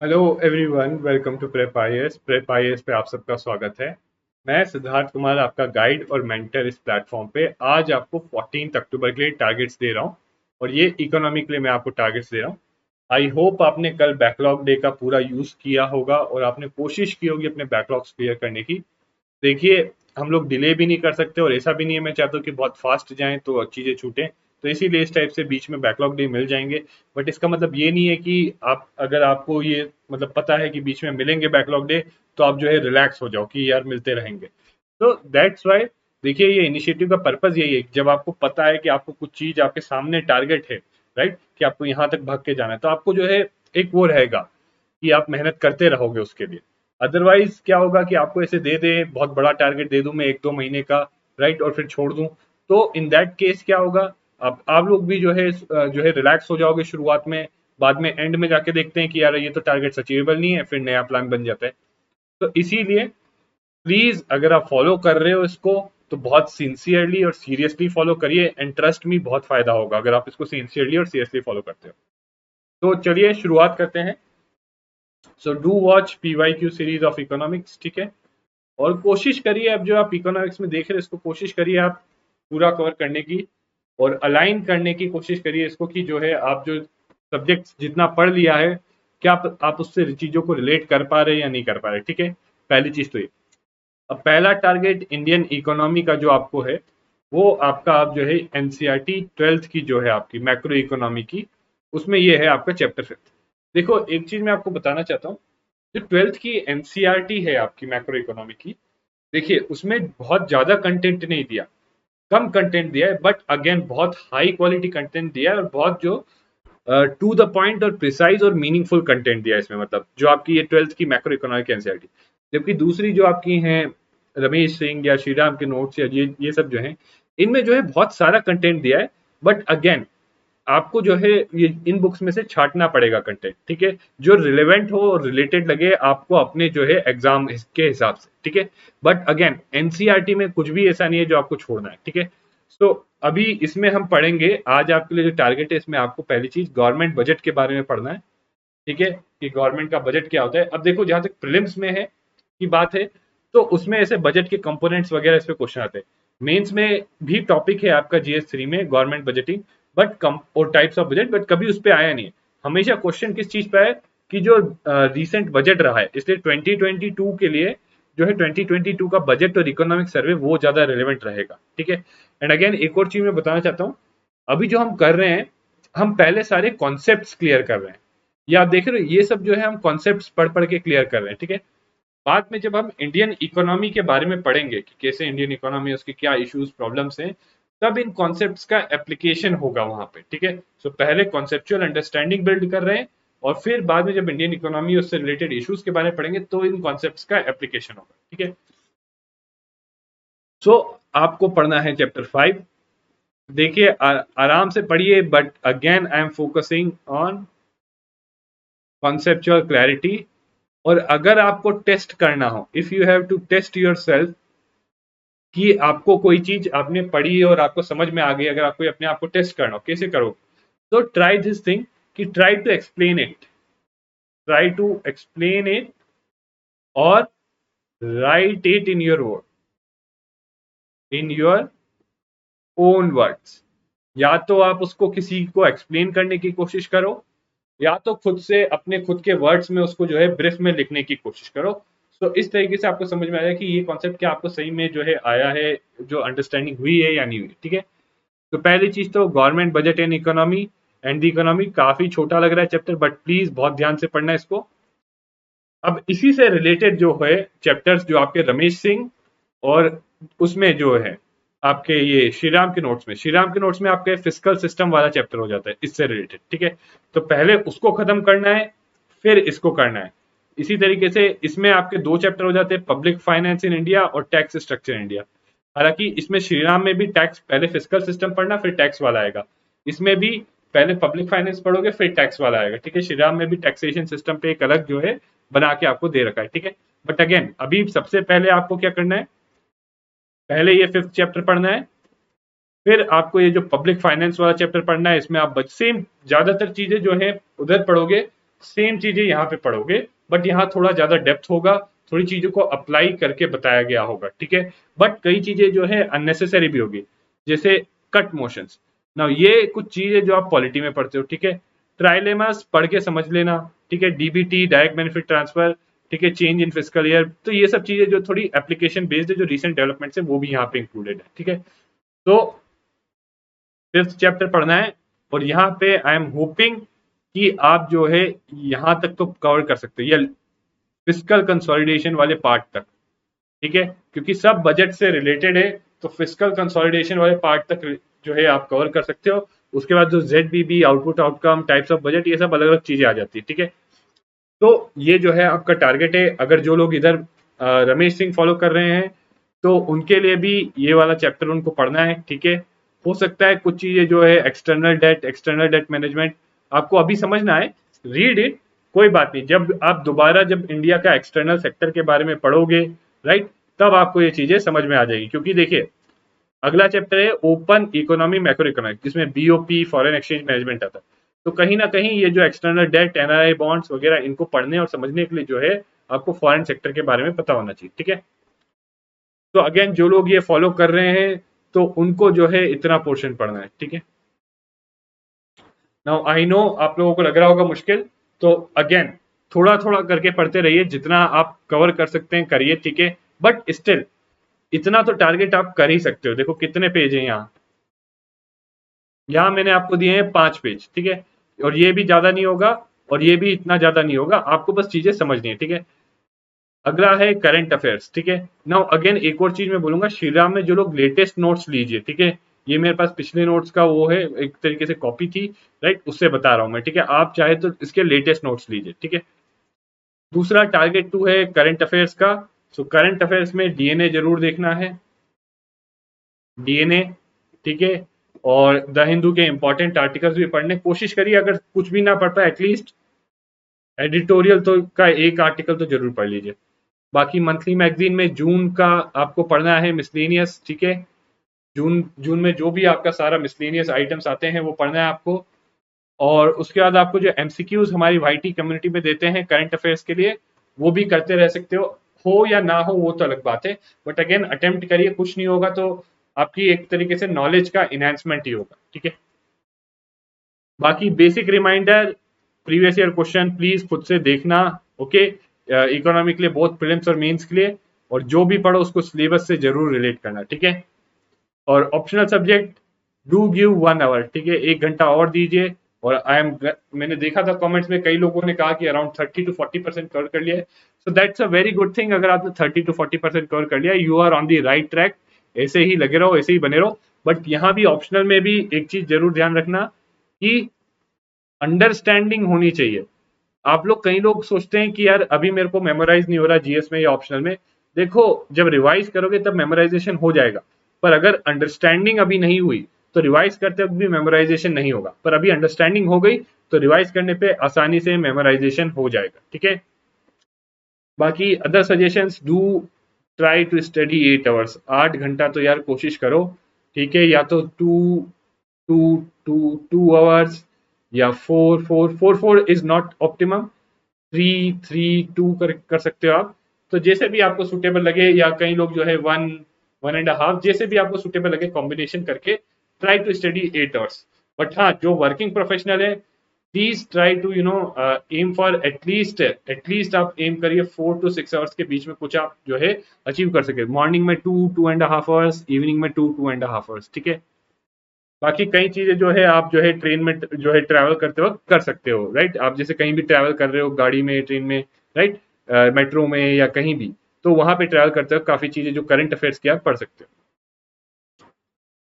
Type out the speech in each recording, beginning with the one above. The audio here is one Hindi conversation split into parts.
Hello everyone, welcome to prep IAS. Prep IAS पे आप सबका स्वागत है। मैं सिद्धार्थ कुमार, आपका गाइड और मेंटर इस प्लेटफॉर्म पे आज आपको 14 अक्टूबर के लिए टारगेट्स दे रहा हूँ और ये इकोनॉमी के लिए मैं आपको टारगेट्स दे रहा हूँ। आई होप आपने कल बैकलॉग डे का पूरा यूज किया होगा और आपने कोशिश की होगी अपने बैकलॉग्स क्लियर करने की। देखिए, हम लोग डिले भी नहीं कर सकते और ऐसा भी नहीं है मैं चाहता हूँ कि बहुत फास्ट जाएं तो चीज़ें छूटें। तो इसीलिए इस टाइप से बीच में बैकलॉग डे मिल जाएंगे। बट इसका मतलब ये नहीं है कि आप, अगर आपको ये मतलब पता है कि बीच में मिलेंगे बैकलॉग डे, तो आप जो है रिलैक्स हो जाओ कि यार मिलते रहेंगे। तो दैट्स वाई, देखिए, ये इनिशिएटिव का पर्पज यही है कि जब आपको पता है कि आपको कुछ चीज आपके सामने टारगेट है, राइट, कि आपको यहाँ तक भाग के जाना है, तो आपको जो है एक वो रहेगा कि आप मेहनत करते रहोगे उसके लिए। अदरवाइज क्या होगा कि आपको ऐसे दे दे, बहुत बड़ा टारगेट दे दूं मैं 1-2 महीने का, राइट, और फिर छोड़ दूं, तो इन दैट केस क्या होगा, आप लोग भी जो है रिलैक्स हो जाओगे शुरुआत में। बाद में एंड में जाके देखते हैं कि यार ये तो टारगेट अचीवेबल नहीं है, फिर नया प्लान बन जाता है। तो इसीलिए प्लीज, अगर आप फॉलो कर रहे हो इसको, तो बहुत सिंसियरली और सीरियसली फॉलो करिए एंड ट्रस्ट में बहुत फायदा होगा अगर आप इसको सिंसियरली और सीरियसली फॉलो करते हो। तो चलिए शुरुआत करते हैं। So do watch PYQ series of economics, ठीक है। और कोशिश करिए, अब जो आप इकोनॉमिक्स में देख रहे हैं इसको कोशिश करिए आप पूरा कवर करने की और अलाइन करने की कोशिश करिए इसको, कि जो है आप जो सब्जेक्ट जितना पढ़ लिया है, क्या आप उससे चीजों को रिलेट कर पा रहे हैं या नहीं कर पा रहे, ठीक है। पहली चीज तो ये। अब पहला टारगेट इंडियन इकोनॉमी का जो आपको है, वो आपका आप जो है एनसीईआरटी 12th की जो है आपकी मैक्रो इकोनॉमी की, उसमें ये है आपका चैप्टर 5। देखो, एक चीज मैं आपको बताना चाहता हूँ। जो 12th की एनसीईआरटी है आपकी मैक्रो इकोनॉमी की, देखिए उसमें बहुत ज्यादा कंटेंट नहीं दिया, कम कंटेंट दिया है, बट अगेन बहुत हाई क्वालिटी कंटेंट दिया है और बहुत जो टू द पॉइंट और प्रिसाइज और मीनिंगफुल कंटेंट दिया है इसमें, मतलब जो आपकी ये 12th की मैक्रो इकोनॉमिक एनसीईआरटी। जबकि दूसरी जो आपकी हैं, रमेश सिंह या श्रीराम के नोट्स या ये सब जो हैं, इनमें जो है बहुत सारा कंटेंट दिया है, बट अगेन आपको जो है ये इन बुक्स में से छांटना पड़ेगा कंटेंट, ठीक है, जो रिलेवेंट हो और रिलेटेड लगे आपको अपने जो है एग्जाम के हिसाब से, ठीक है। बट अगेन एनसीईआरटी में कुछ भी ऐसा नहीं है जो आपको छोड़ना है, ठीक है। सो अभी इसमें हम पढ़ेंगे, आज आपके लिए जो टारगेट है इसमें आपको पहली चीज गवर्नमेंट बजट के बारे में पढ़ना है, ठीक है, कि गवर्नमेंट का बजट क्या होता है। अब देखो, जहां तक प्रीलिम्स में है की बात है, तो उसमें ऐसे बजट के कंपोनेंट्स वगैरह इस पे क्वेश्चन आते हैं। मेंस में भी टॉपिक है आपका जीएस 3 में गवर्नमेंट बजटिंग, बट कम और टाइप्स ऑफ बजट, बट कभी उस पे आया नहीं है। हमेशा क्वेश्चन किस चीज पे है, कि जो रीसेंट बजट रहा है, इसलिए 2022 के लिए जो है 2022 का बजट और इकोनॉमिक सर्वे वो ज्यादा रिलेवेंट रहेगा, ठीक है। एंड अगेन एक और चीज मैं बताना चाहता हूँ, अभी जो हम कर रहे हैं, हम पहले सारे कॉन्सेप्ट्स क्लियर कर रहे हैं। ये आप देख रहे हो, ये सब जो है हम कॉन्सेप्ट्स पढ़ पढ़ के क्लियर कर रहे हैं, ठीक है। बाद में जब हम इंडियन इकोनॉमी के बारे में पढ़ेंगे कि कैसे इंडियन इकोनॉमी, उसके क्या इश्यूज प्रॉब्लम्स हैं, तब इन कॉन्सेप्ट्स का एप्लीकेशन होगा वहां पे, ठीक है। सो पहले कॉन्सेप्चुअल अंडरस्टैंडिंग बिल्ड कर रहे हैं और फिर बाद में जब इंडियन इकोनॉमी उससे रिलेटेड इश्यूज के बारे में पढ़ेंगे तो इन कॉन्सेप्ट्स का एप्लीकेशन होगा, ठीक है। सो आपको पढ़ना है चैप्टर 5। देखिए, आराम से पढ़िए, but again I am focusing on conceptual clarity. और अगर आपको टेस्ट करना हो, if you have to test yourself, कि आपको कोई चीज आपने पढ़ी और आपको समझ में आ गई, अगर आपको अपने आप को टेस्ट करना हो, कैसे करो, तो ट्राई दिस थिंग, कि ट्राई टू एक्सप्लेन इट और right it in your own words. या तो आप उसको किसी को एक्सप्लेन करने की कोशिश करो, या तो खुद से अपने खुद के वर्ड्स में उसको जो है ब्रीफ में लिखने की कोशिश करो। तो इस तरीके से आपको समझ में आएगा कि ये कॉन्सेप्ट क्या आपको सही में जो है आया है, जो अंडरस्टैंडिंग हुई है या नहीं हुई, ठीक है। तो पहली चीज तो government budget and economy, and the economy, काफी छोटा लग रहा है चैप्टर, बट प्लीज बहुत ध्यान से पढ़ना है इसको। अब इसी से रिलेटेड जो है चैप्टर्स जो आपके रमेश सिंह और उसमें जो है आपके ये श्रीराम के नोट्स में आपके फिस्कल सिस्टम वाला चैप्टर हो जाता है इससे रिलेटेड, ठीक है। तो पहले उसको खत्म करना है, फिर इसको करना है। इसी तरीके से इसमें आपके दो चैप्टर हो जाते हैं, पब्लिक फाइनेंस इन इंडिया और टैक्स स्ट्रक्चर इन इंडिया। हालांकि इसमें श्रीराम में भी टैक्स, पहले फिस्कल सिस्टम पढ़ना फिर टैक्स वाला आएगा। इसमें भी पहले पब्लिक फाइनेंस पढ़ोगे फिर टैक्स वाला आएगा, ठीक है। श्रीराम में भी टैक्सेशन सिस्टम पे एक अलग जो है बना के आपको दे रखा है, ठीक है। बट अगेन अभी सबसे पहले आपको क्या करना है, पहले ये 5th चैप्टर पढ़ना है, फिर आपको ये जो पब्लिक फाइनेंस वाला चैप्टर पढ़ना है। इसमें आप सेम ज्यादातर चीजें जो है उधर पढ़ोगे, सेम चीजें यहाँ पे पढ़ोगे, बट यहाँ थोड़ा ज्यादा डेप्थ होगा, थोड़ी चीजों को अप्लाई करके बताया गया होगा, ठीक है। बट कई चीजें जो है अननेसेसरी भी होगी, जैसे कट मोशंस। ना ये कुछ चीजें जो आप पॉलिटी में पढ़ते हो, ठीक है। ट्राइलेमास पढ़ के समझ लेना, ठीक है। डीबीटी, डायरेक्ट बेनिफिट ट्रांसफर, ठीक है। चेंज इन फिस्कल ईयर, तो ये सब चीजें जो थोड़ी एप्लीकेशन बेस्ड है, जो रिसेंट डेवलपमेंट्स है, वो भी यहाँ पे इंक्लूडेड है, ठीक है। तो 5th चैप्टर पढ़ना है, और यहाँ पे आई एम होपिंग कि आप जो है यहाँ तक तो कवर कर सकते हो, या फिस्कल कंसोलिडेशन वाले पार्ट तक, ठीक है। क्योंकि सब बजट से रिलेटेड है, तो फिस्कल कंसोलिडेशन वाले पार्ट तक जो है आप कवर कर सकते हो। उसके बाद जो ZBB, output outcome, types of budget, ये सब अलग अलग चीजें आ जाती है, ठीक है। तो ये जो है आपका टारगेट है। अगर जो लोग इधर रमेश सिंह फॉलो कर रहे हैं, तो उनके लिए भी ये वाला चैप्टर उनको पढ़ना है, ठीक है। हो सकता है कुछ चीजें जो है एक्सटर्नल डेट मैनेजमेंट आपको अभी समझना है, रीड इट, कोई बात नहीं। जब आप दोबारा जब इंडिया का एक्सटर्नल सेक्टर के बारे में पढ़ोगे, राइट, तब आपको ये चीजें समझ में आ जाएगी। क्योंकि देखिए, अगला चैप्टर है ओपन इकोनॉमी मैक्रो इकोनॉमिक, जिसमें BOP, फॉरेन एक्सचेंज मैनेजमेंट आता है। तो कहीं ना कहीं ये जो एक्सटर्नल डेट, NRI बॉन्ड्स वगैरह, इनको पढ़ने और समझने के लिए जो है आपको फॉरेन सेक्टर के बारे में पता होना चाहिए, ठीक है। तो अगेन जो लोग ये फॉलो कर रहे हैं, तो उनको जो है इतना पोर्शन पढ़ना है, ठीक है। नाउ आई नो आप लोगों को लग रहा होगा मुश्किल, तो अगेन थोड़ा थोड़ा करके पढ़ते रहिए, जितना आप कवर कर सकते हैं करिए, ठीक है। बट स्टिल इतना तो टारगेट आप कर ही सकते हो। देखो कितने पेज है यहाँ, यहाँ मैंने आपको दिए हैं 5 पेज, ठीक है। और ये भी ज्यादा नहीं होगा, और ये भी इतना ज्यादा नहीं होगा, आपको बस चीजें समझनी है, ठीक है। अगला है करंट अफेयर्स, ठीक है। नाउ अगेन एक और चीज मैं बोलूंगा, श्रीराम में जो लोग लेटेस्ट नोट्स लीजिए, ठीक है। ये मेरे पास पिछले नोट्स का वो है, एक तरीके से कॉपी थी, राइट, उससे बता रहा हूं मैं, ठीक है। आप चाहे तो इसके लेटेस्ट नोट्स लीजिए, ठीक है। दूसरा टारगेट 2 है करंट अफेयर्स का। सो करंट अफेयर्स में DNA जरूर देखना है, DNA, ठीक है। और द हिंदू के इंपॉर्टेंट आर्टिकल्स भी पढ़ने कोशिश करिए। अगर कुछ भी ना पढ़ पाए, एटलीस्ट एडिटोरियल तो का एक आर्टिकल तो जरूर पढ़ लीजिए। बाकी मंथली मैगजीन में जून का आपको पढ़ना है मिसलेनियस, ठीक है। जून जून में जो भी आपका सारा मिसलेनियस आइटम्स आते हैं वो पढ़ना है आपको। और उसके बाद आपको जो MCQs हमारी YT कम्युनिटी में देते हैं करंट अफेयर्स के लिए, वो भी करते रह सकते हो या ना हो वो तो अलग बात है। बट अगेन अटेम्प्ट करिए, कुछ नहीं होगा तो आपकी एक तरीके से नॉलेज का इनहेंसमेंट ही होगा, ठीक है। बाकी basic reminder, previous year question please खुद से देखना, ओके। इकोनॉमी के लिए, बहुत प्रीलिम्स और मेंस के लिए, और जो भी पढ़ो उसको सिलेबस से जरूर रिलेट करना, ठीक है। और optional subject do give 1 hour, ठीक है, 1 घंटा और दीजिए। और मैंने देखा था कमेंट्स में कई लोगों ने कहा कि अराउंड 30 to 40% कवर कर लिया है। So that's a very good thing. अगर आपने 30 to 40% कवर कर लिया, you are on the right track. ऐसे ही लगे रहो, ऐसे ही बने रहो। बट यहाँ भी ऑप्शनल में भी एक चीज जरूर ध्यान रखना कि अंडरस्टैंडिंग होनी चाहिए। आप लोग, कई लोग सोचते हैं कि यार अभी मेरे को मेमोराइज नहीं हो रहा GS में या ऑप्शनल में। देखो, जब रिवाइज करोगे तब मेमोराइजेशन हो जाएगा। पर अगर अंडरस्टैंडिंग अभी नहीं हुई, तो रिवाइज करते वक्त भी मेमोराइजेशन नहीं होगा। पर अभी अंडरस्टैंडिंग हो गई, तो रिवाइज करने पे आसानी से मेमोराइजेशन हो जाएगा, ठीक है। बाकी other suggestions, do try to study 8 hours, 8 घंटा तो यार कोशिश करो, ठीक है। या तो टू टू 2 आवर्स, या 4 4 4 4 इज नॉट ऑप्टिमम, 3 3 2 कर सकते हो आप। तो जैसे भी आपको सुटेबल लगे, या कई लोग जो है 1 1.5, जैसे भी आपको सुटेबल लगे, कॉम्बिनेशन करके try to study 8 hours. But हाँ, जो वर्किंग प्रोफेशनल है, please try to aim for at least आप एम करिए 4 to 6 आवर्स के बीच में कुछ आप जो है अचीव कर सके। मॉर्निंग में 2 2.5 आवर्स, इवनिंग में 2 2.5 आवर्स, ठीक है। बाकी कई चीजें जो है आप जो है ट्रेन में जो है ट्रैवल करते वक्त कर सकते हो, राइट। आप जैसे कहीं भी ट्रैवल कर रहे हो, गाड़ी में, ट्रेन में, राइट, मेट्रो में या कहीं भी, तो वहां पे ट्रैवल करते वक्त काफी चीजें जो करंट अफेयर्स की आप पढ़ सकते हो।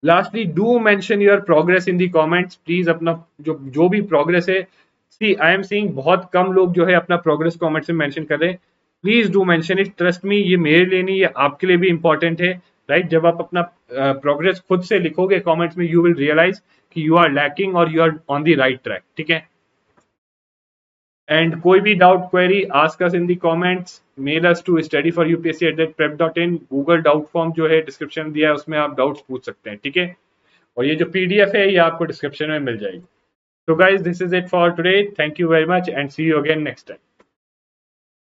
Lastly, do mention your progress in the comments, please. अपना जो भी प्रोग्रेस है, सी आई एम सीइंग बहुत कम लोग जो है अपना प्रोग्रेस कमेंट्स में मेंशन कर रहे हैं। Please do mention it, trust me, ये मेरे लिए नहीं, ये आपके लिए भी इंपॉर्टेंट है, राइट। जब आप अपना प्रोग्रेस खुद से लिखोगे कमेंट्स में, यू विल रियलाइज कि यू आर लैकिंग और you are on the right track, ठीक है। एंड कोई भी doubt, query, ask us in the comments, mail us to studyforupsc@prep.in। Google doubt form जो है डिस्क्रिप्शन दिया है, उसमें आप डाउट्स पूछ सकते हैं, ठीक है। और ये जो PDF है, ये आपको डिस्क्रिप्शन में मिल जाएगी। So guys, this is it for today. Thank you very much and see you again next time.